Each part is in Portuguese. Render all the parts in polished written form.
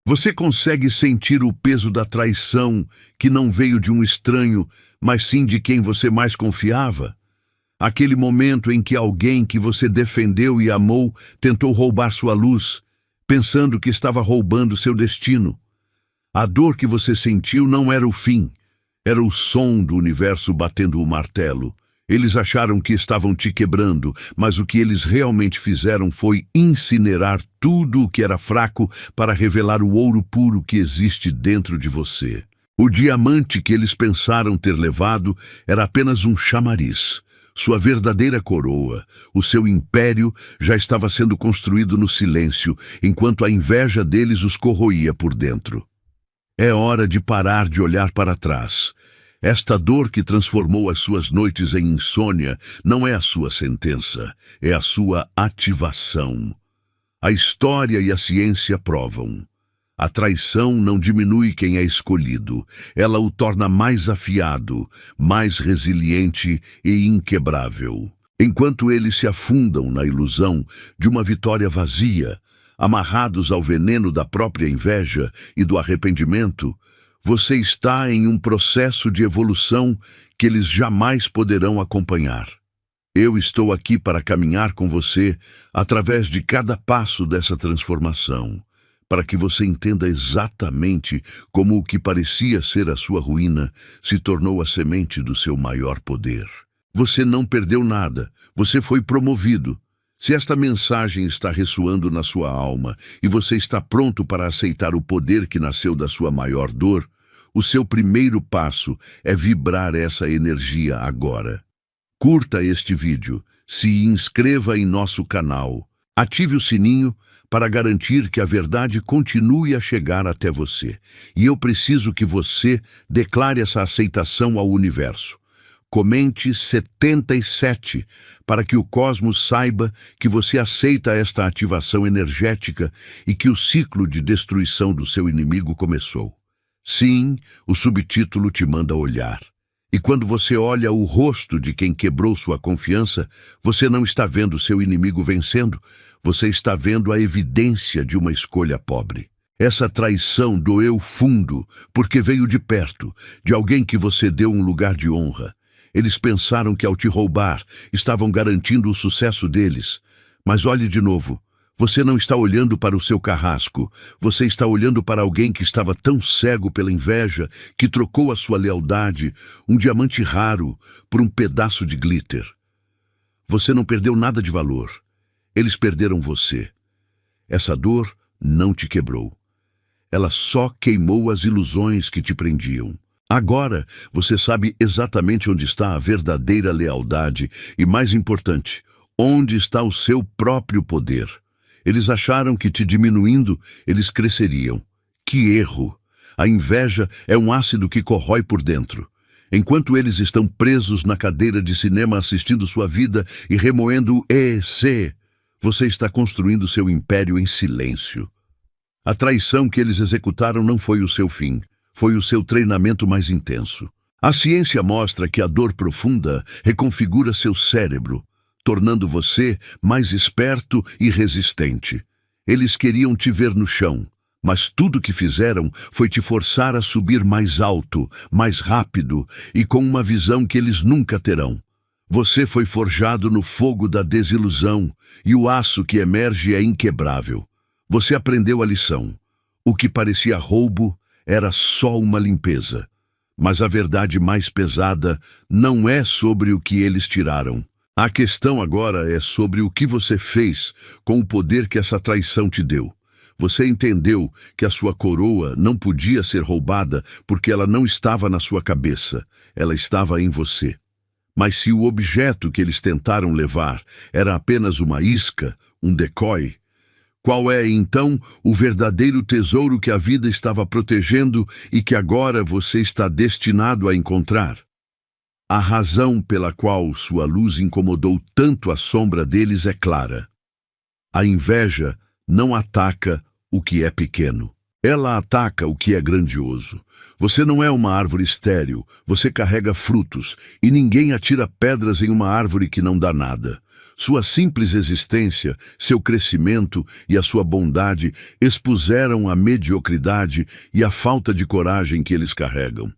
Você consegue sentir o peso da traição que não veio de um estranho, mas sim de quem você mais confiava? Aquele momento em que alguém que você defendeu e amou tentou roubar sua luz, pensando que estava roubando seu destino. A dor que você sentiu não era o fim, era o som do universo batendo o martelo. Eles acharam que estavam te quebrando, mas o que eles realmente fizeram foi incinerar tudo o que era fraco para revelar o ouro puro que existe dentro de você. O diamante que eles pensaram ter levado era apenas um chamariz. Sua verdadeira coroa, o seu império, já estava sendo construído no silêncio, enquanto a inveja deles os corroía por dentro. É hora de parar de olhar para trás. Esta dor que transformou as suas noites em insônia não é a sua sentença, é a sua ativação. A história e a ciência provam. A traição não diminui quem é escolhido, ela o torna mais afiado, mais resiliente e inquebrável. Enquanto eles se afundam na ilusão de uma vitória vazia, amarrados ao veneno da própria inveja e do arrependimento, você está em um processo de evolução que eles jamais poderão acompanhar. Eu estou aqui para caminhar com você através de cada passo dessa transformação, para que você entenda exatamente como o que parecia ser a sua ruína se tornou a semente do seu maior poder. Você não perdeu nada, você foi promovido. Se esta mensagem está ressoando na sua alma e você está pronto para aceitar o poder que nasceu da sua maior dor, o seu primeiro passo é vibrar essa energia agora. Curta este vídeo, se inscreva em nosso canal, ative o sininho para garantir que a verdade continue a chegar até você. E eu preciso que você declare essa aceitação ao universo. Comente 77 para que o cosmos saiba que você aceita esta ativação energética e que o ciclo de destruição do seu inimigo começou. Sim, o subtítulo te manda olhar. E quando você olha o rosto de quem quebrou sua confiança, você não está vendo seu inimigo vencendo, você está vendo a evidência de uma escolha pobre. Essa traição doeu fundo, porque veio de perto, de alguém que você deu um lugar de honra. Eles pensaram que ao te roubar, estavam garantindo o sucesso deles. Mas olhe de novo. Você não está olhando para o seu carrasco, você está olhando para alguém que estava tão cego pela inveja que trocou a sua lealdade, um diamante raro, por um pedaço de glitter. Você não perdeu nada de valor, eles perderam você. Essa dor não te quebrou, ela só queimou as ilusões que te prendiam. Agora você sabe exatamente onde está a verdadeira lealdade e, mais importante, onde está o seu próprio poder. Eles acharam que te diminuindo, eles cresceriam. Que erro! A inveja é um ácido que corrói por dentro. Enquanto eles estão presos na cadeira de cinema assistindo sua vida e remoendo EC, você está construindo seu império em silêncio. A traição que eles executaram não foi o seu fim, foi o seu treinamento mais intenso. A ciência mostra que a dor profunda reconfigura seu cérebro, tornando você mais esperto e resistente. Eles queriam te ver no chão, mas tudo que fizeram foi te forçar a subir mais alto, mais rápido e com uma visão que eles nunca terão. Você foi forjado no fogo da desilusão e o aço que emerge é inquebrável. Você aprendeu a lição. O que parecia roubo era só uma limpeza. Mas a verdade mais pesada não é sobre o que eles tiraram. A questão agora é sobre o que você fez com o poder que essa traição te deu. Você entendeu que a sua coroa não podia ser roubada porque ela não estava na sua cabeça, ela estava em você. Mas se o objeto que eles tentaram levar era apenas uma isca, um decoy, qual é então o verdadeiro tesouro que a vida estava protegendo e que agora você está destinado a encontrar? A razão pela qual sua luz incomodou tanto a sombra deles é clara. A inveja não ataca o que é pequeno. Ela ataca o que é grandioso. Você não é uma árvore estéril, você carrega frutos, e ninguém atira pedras em uma árvore que não dá nada. Sua simples existência, seu crescimento e a sua bondade expuseram a mediocridade e a falta de coragem que eles carregam.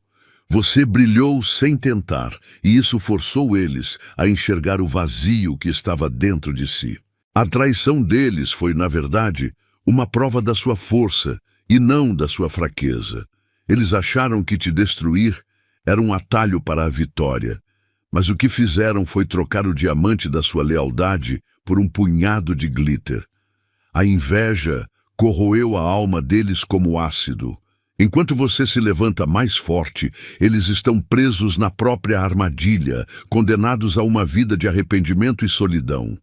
Você brilhou sem tentar, e isso forçou eles a enxergar o vazio que estava dentro de si. A traição deles foi, na verdade, uma prova da sua força e não da sua fraqueza. Eles acharam que te destruir era um atalho para a vitória, mas o que fizeram foi trocar o diamante da sua lealdade por um punhado de glitter. A inveja corroeu a alma deles como ácido. Enquanto você se levanta mais forte, eles estão presos na própria armadilha, condenados a uma vida de arrependimento e solidão.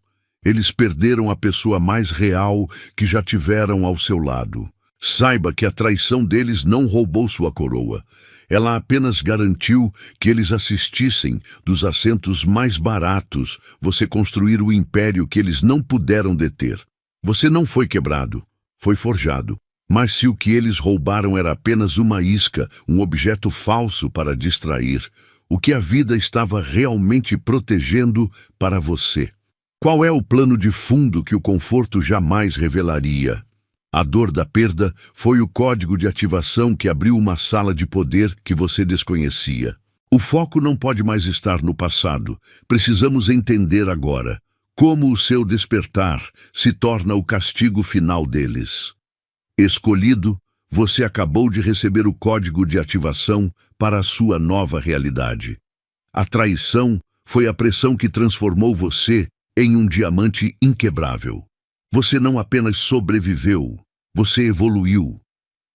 Eles perderam a pessoa mais real que já tiveram ao seu lado. Saiba que a traição deles não roubou sua coroa. Ela apenas garantiu que eles assistissem dos assentos mais baratos você construir o império que eles não puderam deter. Você não foi quebrado, foi forjado. Mas se o que eles roubaram era apenas uma isca, um objeto falso para distrair, o que a vida estava realmente protegendo para você? Qual é o plano de fundo que o conforto jamais revelaria? A dor da perda foi o código de ativação que abriu uma sala de poder que você desconhecia. O foco não pode mais estar no passado. Precisamos entender agora como o seu despertar se torna o castigo final deles. Escolhido, você acabou de receber o código de ativação para a sua nova realidade. A traição foi a pressão que transformou você em um diamante inquebrável. Você não apenas sobreviveu, você evoluiu.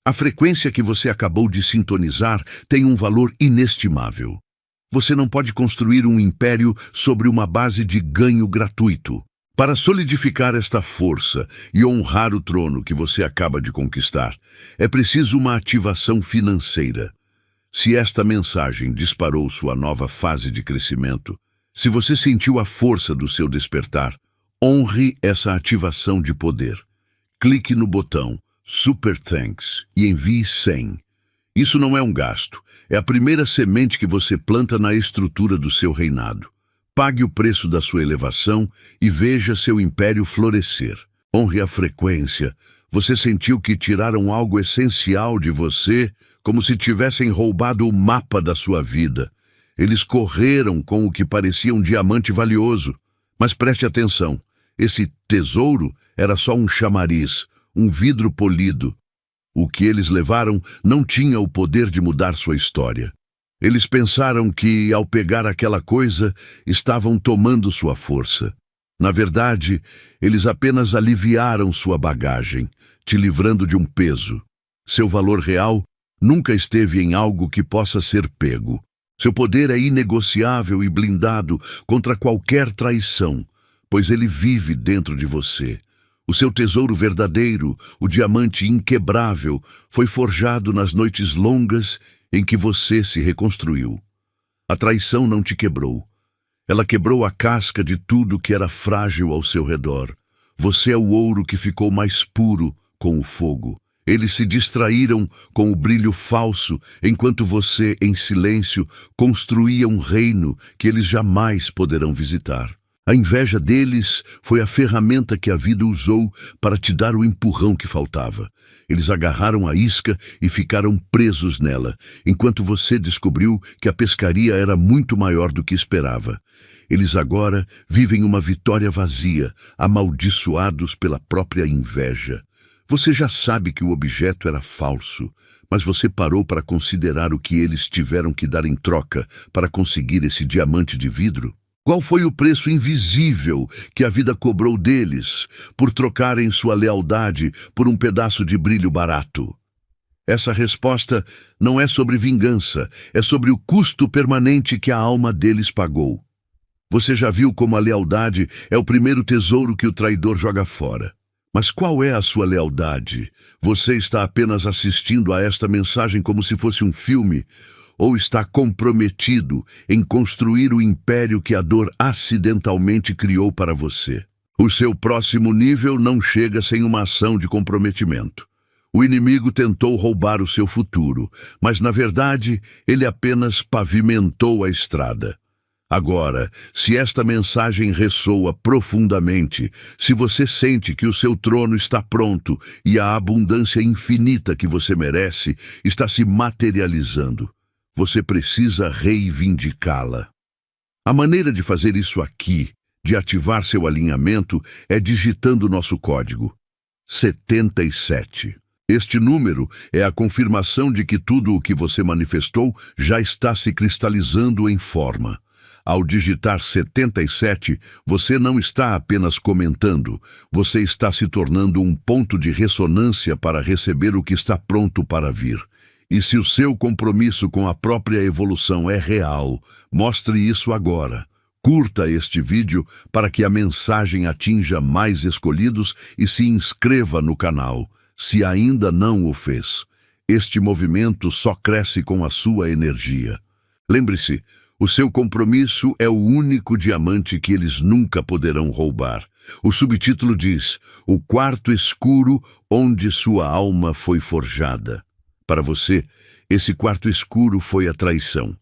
A frequência que você acabou de sintonizar tem um valor inestimável. Você não pode construir um império sobre uma base de ganho gratuito. Para solidificar esta força e honrar o trono que você acaba de conquistar, é preciso uma ativação financeira. Se esta mensagem disparou sua nova fase de crescimento, se você sentiu a força do seu despertar, honre essa ativação de poder. Clique no botão Super Thanks e envie 100. Isso não é um gasto, é a primeira semente que você planta na estrutura do seu reinado. Pague o preço da sua elevação e veja seu império florescer. Honre a frequência. Você sentiu que tiraram algo essencial de você, como se tivessem roubado o mapa da sua vida. Eles correram com o que parecia um diamante valioso. Mas preste atenção, esse tesouro era só um chamariz, um vidro polido. O que eles levaram não tinha o poder de mudar sua história. Eles pensaram que, ao pegar aquela coisa, estavam tomando sua força. Na verdade, eles apenas aliviaram sua bagagem, te livrando de um peso. Seu valor real nunca esteve em algo que possa ser pego. Seu poder é inegociável e blindado contra qualquer traição, pois ele vive dentro de você. O seu tesouro verdadeiro, o diamante inquebrável, foi forjado nas noites longas em que você se reconstruiu. A traição não te quebrou. Ela quebrou a casca de tudo que era frágil ao seu redor. Você é o ouro que ficou mais puro com o fogo. Eles se distraíram com o brilho falso, enquanto você, em silêncio, construía um reino que eles jamais poderão visitar. A inveja deles foi a ferramenta que a vida usou para te dar o empurrão que faltava. Eles agarraram a isca e ficaram presos nela, enquanto você descobriu que a pescaria era muito maior do que esperava. Eles agora vivem uma vitória vazia, amaldiçoados pela própria inveja. Você já sabe que o objeto era falso, mas você parou para considerar o que eles tiveram que dar em troca para conseguir esse diamante de vidro? Qual foi o preço invisível que a vida cobrou deles por trocarem sua lealdade por um pedaço de brilho barato? Essa resposta não é sobre vingança, é sobre o custo permanente que a alma deles pagou. Você já viu como a lealdade é o primeiro tesouro que o traidor joga fora. Mas qual é a sua lealdade? Você está apenas assistindo a esta mensagem como se fosse um filme, ou está comprometido em construir o império que a dor acidentalmente criou para você? O seu próximo nível não chega sem uma ação de comprometimento. O inimigo tentou roubar o seu futuro, mas na verdade ele apenas pavimentou a estrada. Agora, se esta mensagem ressoa profundamente, se você sente que o seu trono está pronto e a abundância infinita que você merece está se materializando, você precisa reivindicá-la. A maneira de fazer isso aqui, de ativar seu alinhamento, é digitando nosso código 77. Este número é a confirmação de que tudo o que você manifestou já está se cristalizando em forma. Ao digitar 77, você não está apenas comentando, você está se tornando um ponto de ressonância para receber o que está pronto para vir. E se o seu compromisso com a própria evolução é real, mostre isso agora. Curta este vídeo para que a mensagem atinja mais escolhidos e se inscreva no canal, se ainda não o fez. Este movimento só cresce com a sua energia. Lembre-se, o seu compromisso é o único diamante que eles nunca poderão roubar. O subtítulo diz: O quarto escuro onde sua alma foi forjada. Para você, esse quarto escuro foi a traição.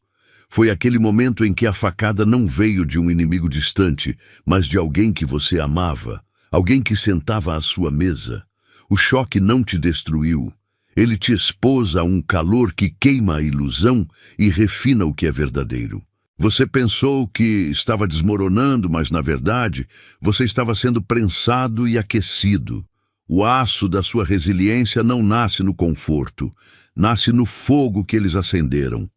Foi aquele momento em que a facada não veio de um inimigo distante, mas de alguém que você amava, alguém que sentava à sua mesa. O choque não te destruiu. Ele te expôs a um calor que queima a ilusão e refina o que é verdadeiro. Você pensou que estava desmoronando, mas, na verdade, você estava sendo prensado e aquecido. O aço da sua resiliência não nasce no conforto, nasce no fogo que eles acenderam.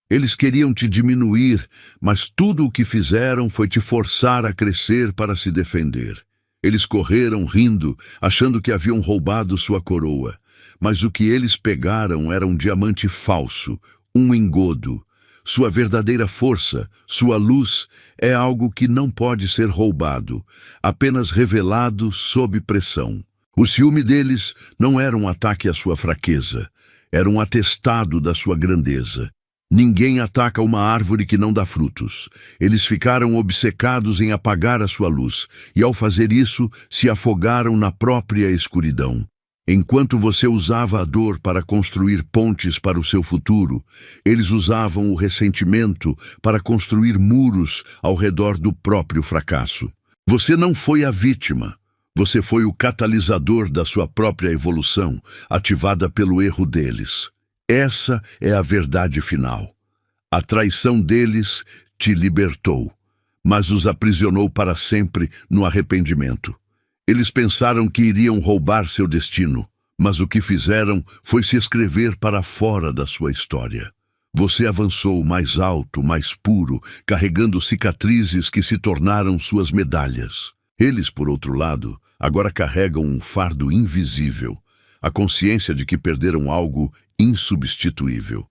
Eles queriam te diminuir, mas tudo o que fizeram foi te forçar a crescer para se defender. Eles correram rindo, achando que haviam roubado sua coroa. Mas o que eles pegaram era um diamante falso, um engodo. Sua verdadeira força, sua luz, é algo que não pode ser roubado, apenas revelado sob pressão. O ciúme deles não era um ataque à sua fraqueza, era um atestado da sua grandeza. Ninguém ataca uma árvore que não dá frutos. Eles ficaram obcecados em apagar a sua luz, e ao fazer isso, se afogaram na própria escuridão. Enquanto você usava a dor para construir pontes para o seu futuro, eles usavam o ressentimento para construir muros ao redor do próprio fracasso. Você não foi a vítima. Você foi o catalisador da sua própria evolução, ativada pelo erro deles. Essa é a verdade final. A traição deles te libertou, mas os aprisionou para sempre no arrependimento. Eles pensaram que iriam roubar seu destino, mas o que fizeram foi se escrever para fora da sua história. Você avançou mais alto, mais puro, carregando cicatrizes que se tornaram suas medalhas. Eles, por outro lado, agora carregam um fardo invisível, a consciência de que perderam algo insubstituível.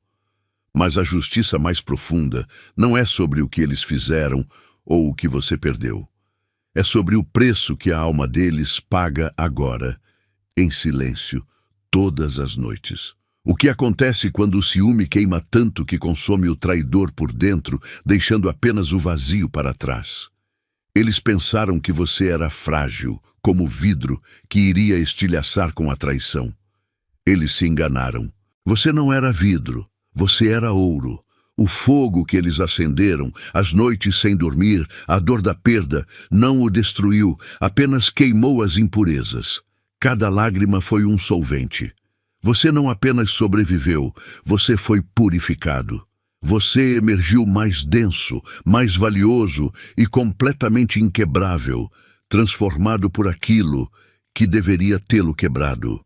Mas a justiça mais profunda não é sobre o que eles fizeram ou o que você perdeu. É sobre o preço que a alma deles paga agora, em silêncio, todas as noites. O que acontece quando o ciúme queima tanto que consome o traidor por dentro, deixando apenas o vazio para trás? Eles pensaram que você era frágil, como vidro, que iria estilhaçar com a traição. Eles se enganaram. Você não era vidro, você era ouro. O fogo que eles acenderam, as noites sem dormir, a dor da perda, não o destruiu, apenas queimou as impurezas. Cada lágrima foi um solvente. Você não apenas sobreviveu, você foi purificado. Você emergiu mais denso, mais valioso e completamente inquebrável, transformado por aquilo que deveria tê-lo quebrado.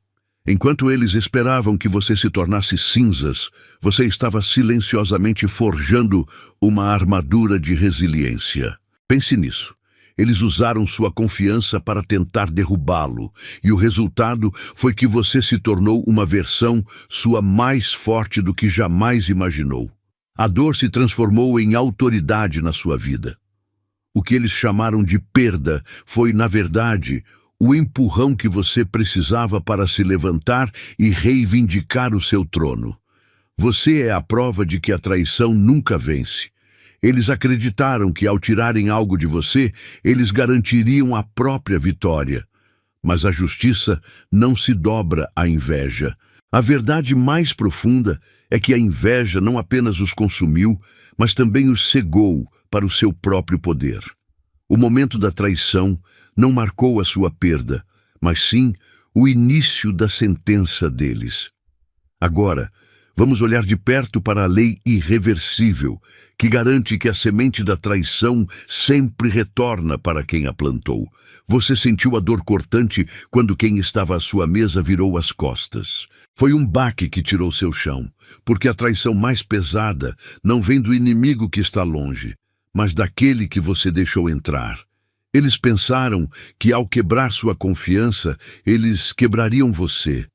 Enquanto eles esperavam que você se tornasse cinzas, você estava silenciosamente forjando uma armadura de resiliência. Pense nisso. Eles usaram sua confiança para tentar derrubá-lo, e o resultado foi que você se tornou uma versão sua mais forte do que jamais imaginou. A dor se transformou em autoridade na sua vida. O que eles chamaram de perda foi, na verdade, o empurrão que você precisava para se levantar e reivindicar o seu trono. Você é a prova de que a traição nunca vence. Eles acreditaram que, ao tirarem algo de você, eles garantiriam a própria vitória. Mas a justiça não se dobra à inveja. A verdade mais profunda é que a inveja não apenas os consumiu, mas também os cegou para o seu próprio poder. O momento da traição não marcou a sua perda, mas sim o início da sentença deles. Agora, vamos olhar de perto para a lei irreversível, que garante que a semente da traição sempre retorna para quem a plantou. Você sentiu a dor cortante quando quem estava à sua mesa virou as costas. Foi um baque que tirou seu chão, porque a traição mais pesada não vem do inimigo que está longe, mas daquele que você deixou entrar. Eles pensaram que ao quebrar sua confiança, eles quebrariam você.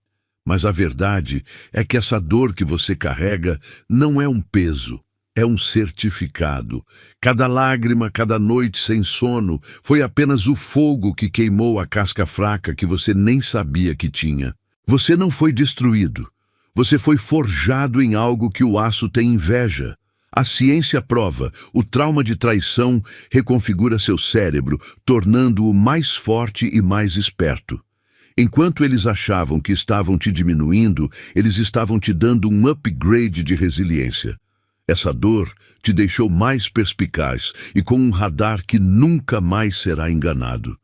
Mas a verdade é que essa dor que você carrega não é um peso, é um certificado. Cada lágrima, cada noite sem sono, foi apenas o fogo que queimou a casca fraca que você nem sabia que tinha. Você não foi destruído. Você foi forjado em algo que o aço tem inveja. A ciência prova, o trauma de traição reconfigura seu cérebro, tornando-o mais forte e mais esperto. Enquanto eles achavam que estavam te diminuindo, eles estavam te dando um upgrade de resiliência. Essa dor te deixou mais perspicaz e com um radar que nunca mais será enganado.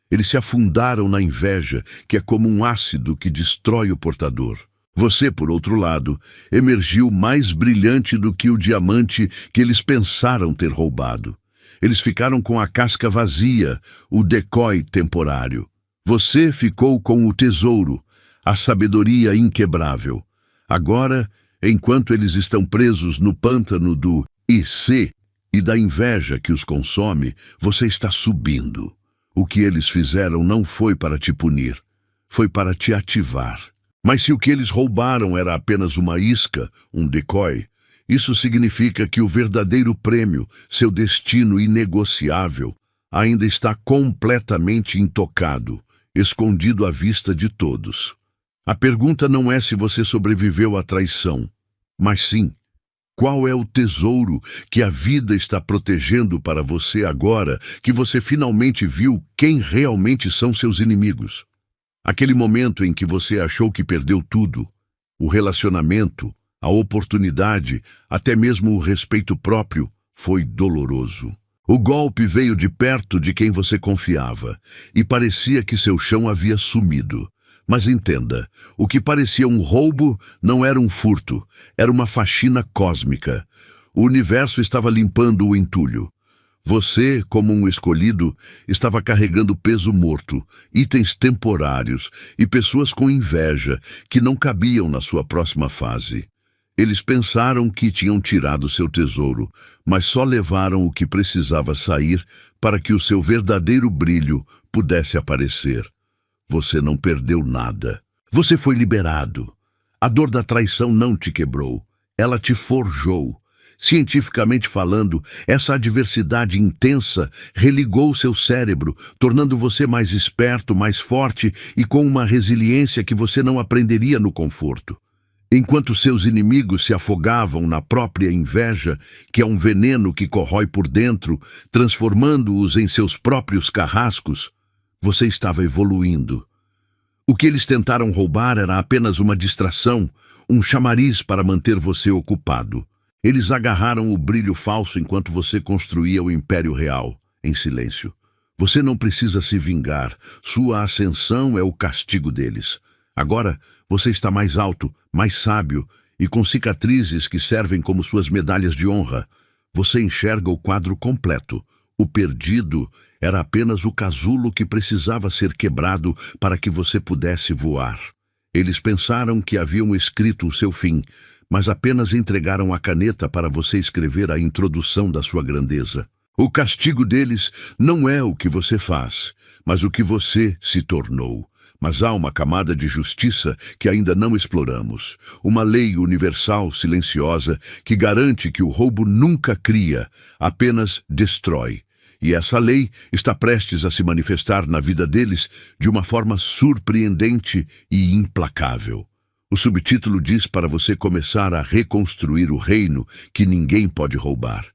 Eles se afundaram na inveja, que é como um ácido que destrói o portador. Você, por outro lado, emergiu mais brilhante do que o diamante que eles pensaram ter roubado. Eles ficaram com a casca vazia, o decoy temporário. Você ficou com o tesouro, a sabedoria inquebrável. Agora, enquanto eles estão presos no pântano do IC e da inveja que os consome, você está subindo. O que eles fizeram não foi para te punir, foi para te ativar. Mas se o que eles roubaram era apenas uma isca, um decoy, isso significa que o verdadeiro prêmio, seu destino inegociável, ainda está completamente intocado, escondido à vista de todos. A pergunta não é se você sobreviveu à traição, mas sim, qual é o tesouro que a vida está protegendo para você agora que você finalmente viu quem realmente são seus inimigos? Aquele momento em que você achou que perdeu tudo, o relacionamento, a oportunidade, até mesmo o respeito próprio, foi doloroso. O golpe veio de perto de quem você confiava, e parecia que seu chão havia sumido. Mas entenda, o que parecia um roubo não era um furto, era uma faxina cósmica. O universo estava limpando o entulho. Você, como um escolhido, estava carregando peso morto, itens temporários e pessoas com inveja que não cabiam na sua próxima fase. Eles pensaram que tinham tirado seu tesouro, mas só levaram o que precisava sair para que o seu verdadeiro brilho pudesse aparecer. Você não perdeu nada. Você foi liberado. A dor da traição não te quebrou, ela te forjou. Cientificamente falando, essa adversidade intensa religou seu cérebro, tornando você mais esperto, mais forte e com uma resiliência que você não aprenderia no conforto. Enquanto seus inimigos se afogavam na própria inveja, que é um veneno que corrói por dentro, transformando-os em seus próprios carrascos, você estava evoluindo. O que eles tentaram roubar era apenas uma distração, um chamariz para manter você ocupado. Eles agarraram o brilho falso enquanto você construía o império real, em silêncio. Você não precisa se vingar. Sua ascensão é o castigo deles. Agora, você está mais alto, mais sábio e com cicatrizes que servem como suas medalhas de honra. Você enxerga o quadro completo. O perdido era apenas o casulo que precisava ser quebrado para que você pudesse voar. Eles pensaram que haviam escrito o seu fim, mas apenas entregaram a caneta para você escrever a introdução da sua grandeza. O castigo deles não é o que você faz, mas o que você se tornou. Mas há uma camada de justiça que ainda não exploramos. Uma lei universal silenciosa que garante que o roubo nunca cria, apenas destrói. E essa lei está prestes a se manifestar na vida deles de uma forma surpreendente e implacável. O subtítulo diz para você começar a reconstruir o reino que ninguém pode roubar.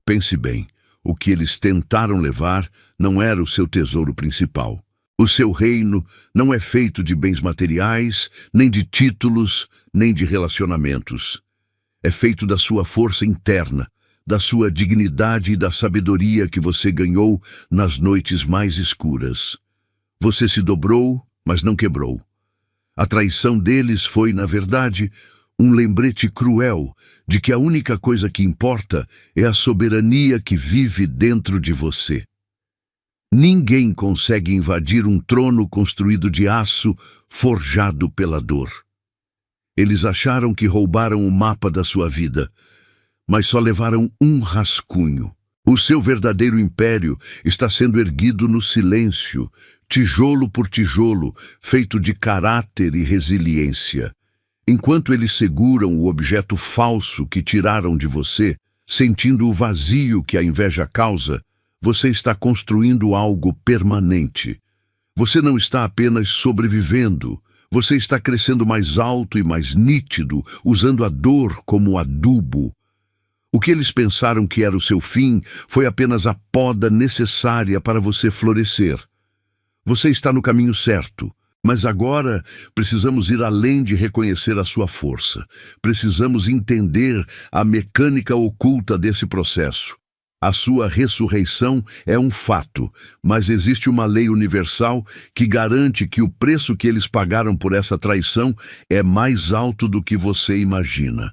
Pense bem, o que eles tentaram levar não era o seu tesouro principal. O seu reino não é feito de bens materiais, nem de títulos, nem de relacionamentos. É feito da sua força interna, da sua dignidade e da sabedoria que você ganhou nas noites mais escuras. Você se dobrou, mas não quebrou. A traição deles foi, na verdade, um lembrete cruel de que a única coisa que importa é a soberania que vive dentro de você. Ninguém consegue invadir um trono construído de aço forjado pela dor. Eles acharam que roubaram o mapa da sua vida, mas só levaram um rascunho. O seu verdadeiro império está sendo erguido no silêncio, tijolo por tijolo, feito de caráter e resiliência. Enquanto eles seguram o objeto falso que tiraram de você, sentindo o vazio que a inveja causa, você está construindo algo permanente. Você não está apenas sobrevivendo, você está crescendo mais alto e mais nítido, usando a dor como adubo. O que eles pensaram que era o seu fim foi apenas a poda necessária para você florescer. Você está no caminho certo, mas agora precisamos ir além de reconhecer a sua força. Precisamos entender a mecânica oculta desse processo. A sua ressurreição é um fato, mas existe uma lei universal que garante que o preço que eles pagaram por essa traição é mais alto do que você imagina.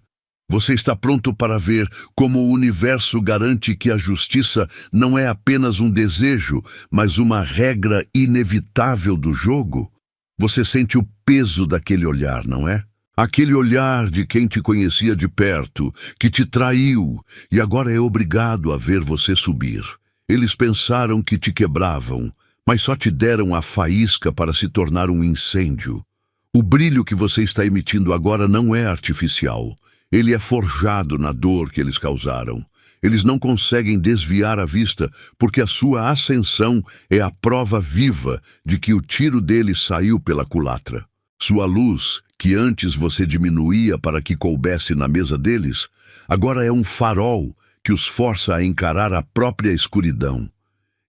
Você está pronto para ver como o universo garante que a justiça não é apenas um desejo, mas uma regra inevitável do jogo? Você sente o peso daquele olhar, não é? Aquele olhar de quem te conhecia de perto, que te traiu e agora é obrigado a ver você subir. Eles pensaram que te quebravam, mas só te deram a faísca para se tornar um incêndio. O brilho que você está emitindo agora não é artificial. Ele é forjado na dor que eles causaram. Eles não conseguem desviar a vista porque a sua ascensão é a prova viva de que o tiro deles saiu pela culatra. Sua luz, que antes você diminuía para que coubesse na mesa deles, agora é um farol que os força a encarar a própria escuridão.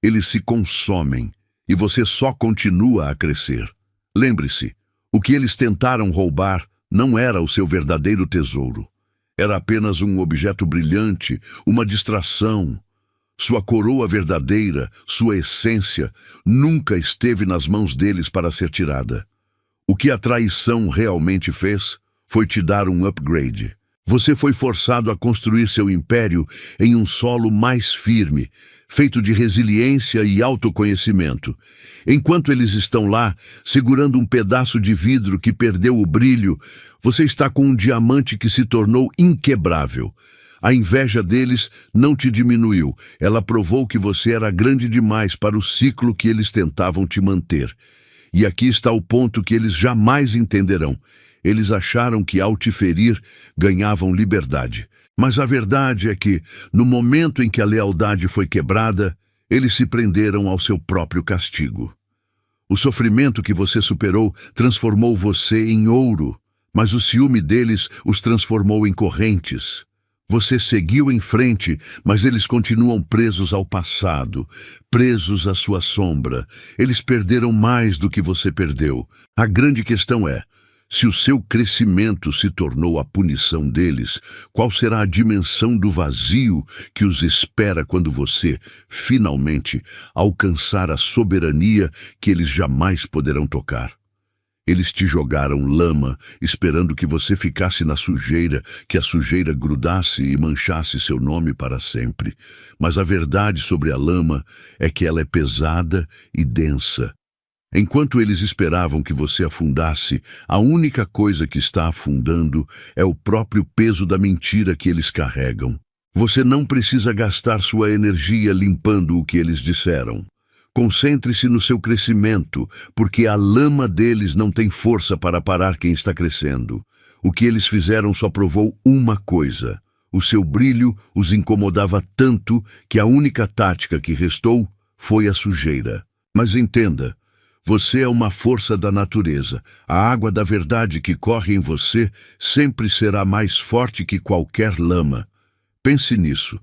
Eles se consomem e você só continua a crescer. Lembre-se, o que eles tentaram roubar não era o seu verdadeiro tesouro. Era apenas um objeto brilhante, uma distração. Sua coroa verdadeira, sua essência, nunca esteve nas mãos deles para ser tirada. O que a traição realmente fez foi te dar um upgrade. Você foi forçado a construir seu império em um solo mais firme, feito de resiliência e autoconhecimento. Enquanto eles estão lá, segurando um pedaço de vidro que perdeu o brilho, você está com um diamante que se tornou inquebrável. A inveja deles não te diminuiu. Ela provou que você era grande demais para o ciclo que eles tentavam te manter. E aqui está o ponto que eles jamais entenderão. Eles acharam que, ao te ferir, ganhavam liberdade. Mas a verdade é que, no momento em que a lealdade foi quebrada, eles se prenderam ao seu próprio castigo. O sofrimento que você superou transformou você em ouro, mas o ciúme deles os transformou em correntes. Você seguiu em frente, mas eles continuam presos ao passado, presos à sua sombra. Eles perderam mais do que você perdeu. A grande questão é, se o seu crescimento se tornou a punição deles, qual será a dimensão do vazio que os espera quando você, finalmente, alcançar a soberania que eles jamais poderão tocar? Eles te jogaram lama, esperando que você ficasse na sujeira, que a sujeira grudasse e manchasse seu nome para sempre. Mas a verdade sobre a lama é que ela é pesada e densa. Enquanto eles esperavam que você afundasse, a única coisa que está afundando é o próprio peso da mentira que eles carregam. Você não precisa gastar sua energia limpando o que eles disseram. Concentre-se no seu crescimento, porque a lama deles não tem força para parar quem está crescendo. O que eles fizeram só provou uma coisa. O seu brilho os incomodava tanto que a única tática que restou foi a sujeira. Mas entenda, você é uma força da natureza. A água da verdade que corre em você sempre será mais forte que qualquer lama. Pense nisso.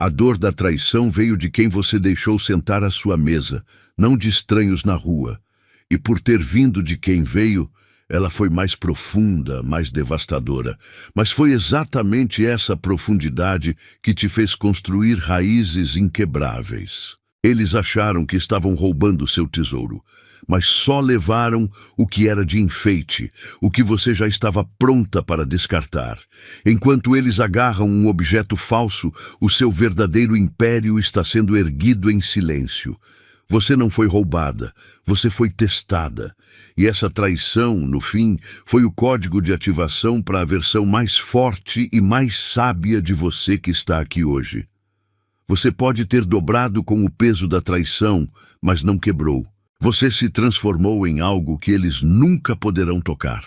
A dor da traição veio de quem você deixou sentar à sua mesa, não de estranhos na rua. E por ter vindo de quem veio, ela foi mais profunda, mais devastadora. Mas foi exatamente essa profundidade que te fez construir raízes inquebráveis. Eles acharam que estavam roubando seu tesouro, mas só levaram o que era de enfeite, o que você já estava pronta para descartar. Enquanto eles agarram um objeto falso, o seu verdadeiro império está sendo erguido em silêncio. Você não foi roubada, você foi testada. E essa traição, no fim, foi o código de ativação para a versão mais forte e mais sábia de você que está aqui hoje. Você pode ter dobrado com o peso da traição, mas não quebrou. Você se transformou em algo que eles nunca poderão tocar.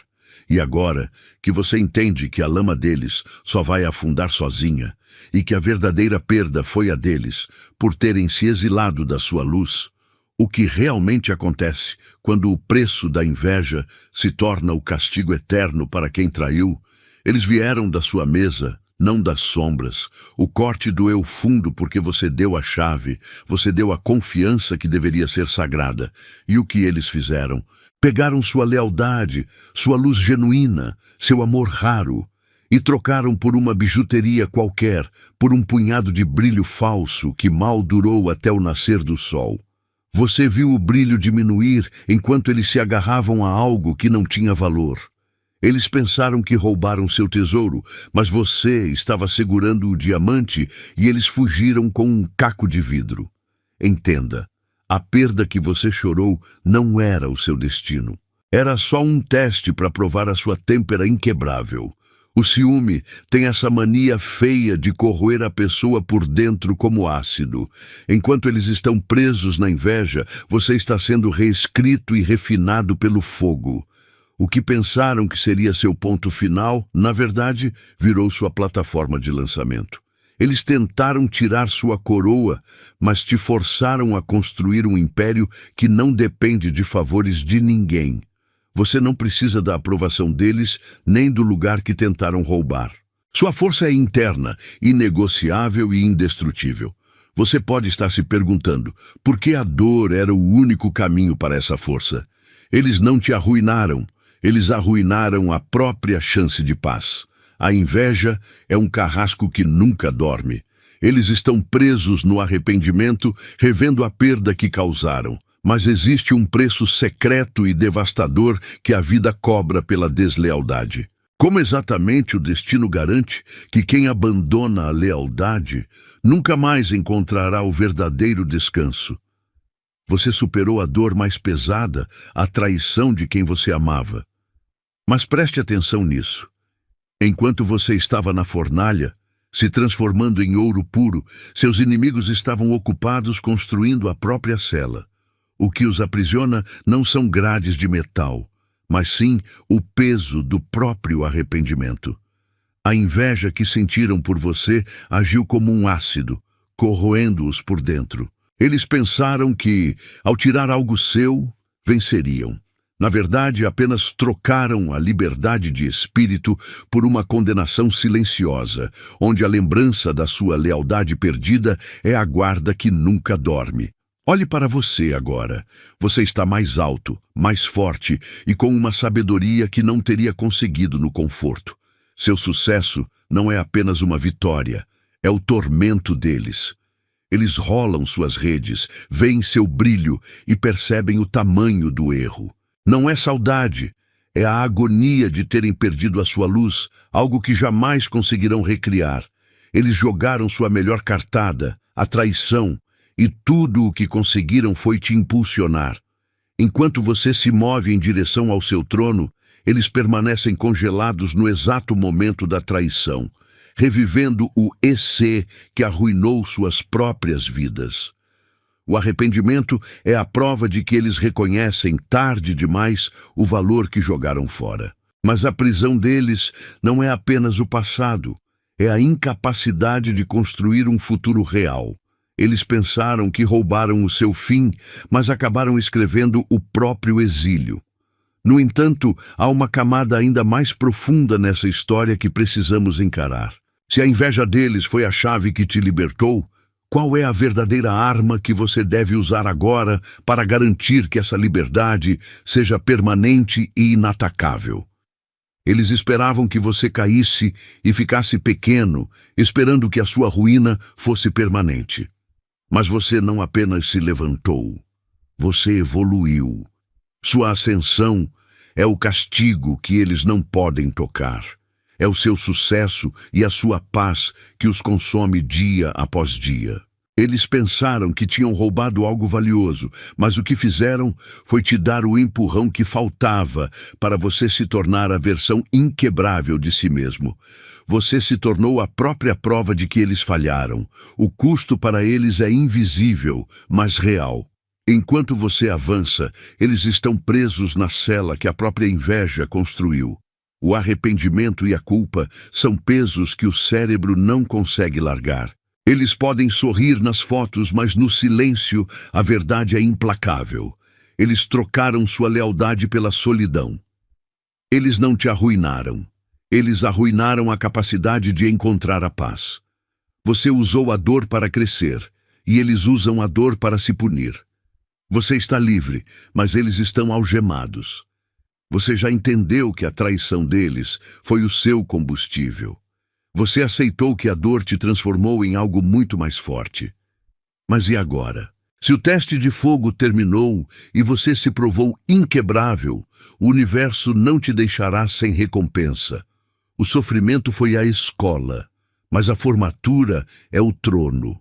E agora que você entende que a lama deles só vai afundar sozinha e que a verdadeira perda foi a deles por terem se exilado da sua luz, o que realmente acontece quando o preço da inveja se torna o castigo eterno para quem traiu, eles vieram da sua mesa, não das sombras. O corte doeu fundo porque você deu a chave, você deu a confiança que deveria ser sagrada. E o que eles fizeram? Pegaram sua lealdade, sua luz genuína, seu amor raro, e trocaram por uma bijuteria qualquer, por um punhado de brilho falso que mal durou até o nascer do sol. Você viu o brilho diminuir enquanto eles se agarravam a algo que não tinha valor. Eles pensaram que roubaram seu tesouro, mas você estava segurando o diamante e eles fugiram com um caco de vidro. Entenda, a perda que você chorou não era o seu destino. Era só um teste para provar a sua têmpera inquebrável. O ciúme tem essa mania feia de corroer a pessoa por dentro como ácido. Enquanto eles estão presos na inveja, você está sendo reescrito e refinado pelo fogo. O que pensaram que seria seu ponto final, na verdade, virou sua plataforma de lançamento. Eles tentaram tirar sua coroa, mas te forçaram a construir um império que não depende de favores de ninguém. Você não precisa da aprovação deles, nem do lugar que tentaram roubar. Sua força é interna, inegociável e indestrutível. Você pode estar se perguntando, por que a dor era o único caminho para essa força? Eles não te arruinaram. Eles arruinaram a própria chance de paz. A inveja é um carrasco que nunca dorme. Eles estão presos no arrependimento, revendo a perda que causaram. Mas existe um preço secreto e devastador que a vida cobra pela deslealdade. Como exatamente o destino garante que quem abandona a lealdade nunca mais encontrará o verdadeiro descanso? Você superou a dor mais pesada, a traição de quem você amava. Mas preste atenção nisso. Enquanto você estava na fornalha, se transformando em ouro puro, seus inimigos estavam ocupados construindo a própria cela. O que os aprisiona não são grades de metal, mas sim o peso do próprio arrependimento. A inveja que sentiram por você agiu como um ácido, corroendo-os por dentro. Eles pensaram que, ao tirar algo seu, venceriam. Na verdade, apenas trocaram a liberdade de espírito por uma condenação silenciosa, onde a lembrança da sua lealdade perdida é a guarda que nunca dorme. Olhe para você agora. Você está mais alto, mais forte e com uma sabedoria que não teria conseguido no conforto. Seu sucesso não é apenas uma vitória, é o tormento deles. Eles rolam suas redes, veem seu brilho e percebem o tamanho do erro. Não é saudade, é a agonia de terem perdido a sua luz, algo que jamais conseguirão recriar. Eles jogaram sua melhor cartada, a traição, e tudo o que conseguiram foi te impulsionar. Enquanto você se move em direção ao seu trono, eles permanecem congelados no exato momento da traição, revivendo o EC que arruinou suas próprias vidas. O arrependimento é a prova de que eles reconhecem tarde demais o valor que jogaram fora. Mas a prisão deles não é apenas o passado, é a incapacidade de construir um futuro real. Eles pensaram que roubaram o seu fim, mas acabaram escrevendo o próprio exílio. No entanto, há uma camada ainda mais profunda nessa história que precisamos encarar. Se a inveja deles foi a chave que te libertou, Qual é a verdadeira arma que você deve usar agora para garantir que essa liberdade seja permanente e inatacável? Eles esperavam que você caísse e ficasse pequeno, esperando que a sua ruína fosse permanente. Mas você não apenas se levantou, você evoluiu. Sua ascensão é o castigo que eles não podem tocar. É o seu sucesso e a sua paz que os consome dia após dia. Eles pensaram que tinham roubado algo valioso, mas o que fizeram foi te dar o empurrão que faltava para você se tornar a versão inquebrável de si mesmo. Você se tornou a própria prova de que eles falharam. O custo para eles é invisível, mas real. Enquanto você avança, eles estão presos na cela que a própria inveja construiu. O arrependimento e a culpa são pesos que o cérebro não consegue largar. Eles podem sorrir nas fotos, mas no silêncio a verdade é implacável. Eles trocaram sua lealdade pela solidão. Eles não te arruinaram. Eles arruinaram a capacidade de encontrar a paz. Você usou a dor para crescer, e eles usam a dor para se punir. Você está livre, mas eles estão algemados. Você já entendeu que a traição deles foi o seu combustível. Você aceitou que a dor te transformou em algo muito mais forte. Mas e agora? Se o teste de fogo terminou e você se provou inquebrável, o universo não te deixará sem recompensa. O sofrimento foi a escola, mas a formatura é o trono.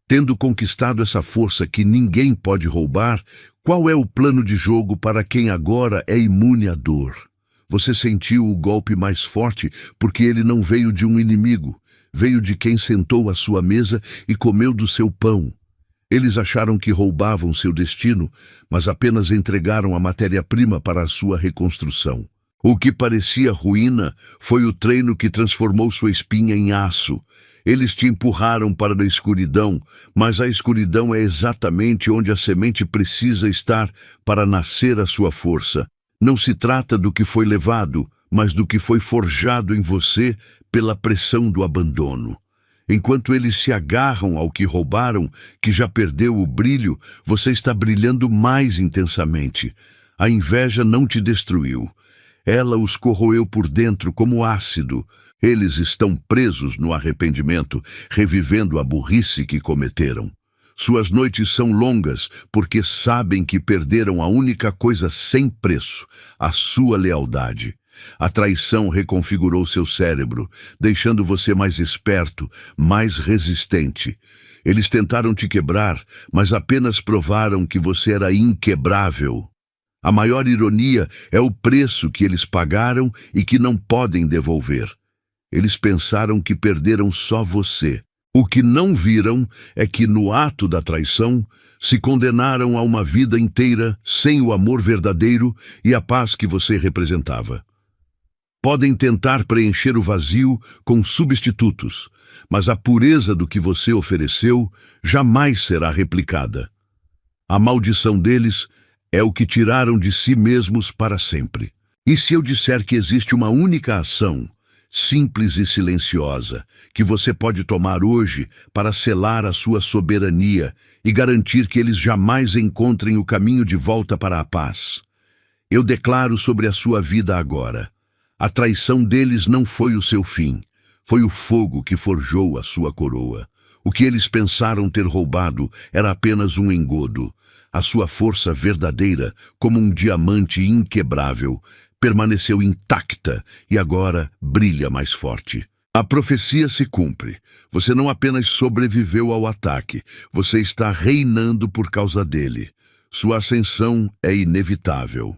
Tendo conquistado essa força que ninguém pode roubar, qual é o plano de jogo para quem agora é imune à dor? Você sentiu o golpe mais forte porque ele não veio de um inimigo, veio de quem sentou à sua mesa e comeu do seu pão. Eles acharam que roubavam seu destino, mas apenas entregaram a matéria-prima para a sua reconstrução. O que parecia ruína foi o treino que transformou sua espinha em aço. Eles te empurraram para a escuridão, mas a escuridão é exatamente onde a semente precisa estar para nascer a sua força. Não se trata do que foi levado, mas do que foi forjado em você pela pressão do abandono. Enquanto eles se agarram ao que roubaram, que já perdeu o brilho, você está brilhando mais intensamente. A inveja não te destruiu. Ela os corroeu por dentro como ácido. Eles estão presos no arrependimento, revivendo a burrice que cometeram. Suas noites são longas porque sabem que perderam a única coisa sem preço, a sua lealdade. A traição reconfigurou seu cérebro, deixando você mais esperto, mais resistente. Eles tentaram te quebrar, mas apenas provaram que você era inquebrável. A maior ironia é o preço que eles pagaram e que não podem devolver. Eles pensaram que perderam só você. O que não viram é que, no ato da traição, se condenaram a uma vida inteira sem o amor verdadeiro e a paz que você representava. Podem tentar preencher o vazio com substitutos, mas a pureza do que você ofereceu jamais será replicada. A maldição deles é o que tiraram de si mesmos para sempre. E se eu disser que existe uma única ação, simples e silenciosa, que você pode tomar hoje para selar a sua soberania e garantir que eles jamais encontrem o caminho de volta para a paz? Eu declaro sobre a sua vida agora: a traição deles não foi o seu fim, foi o fogo que forjou a sua coroa. O que eles pensaram ter roubado era apenas um engodo. A sua força verdadeira, como um diamante inquebrável, permaneceu intacta e agora brilha mais forte. A profecia se cumpre. Você não apenas sobreviveu ao ataque, você está reinando por causa dele. Sua ascensão é inevitável.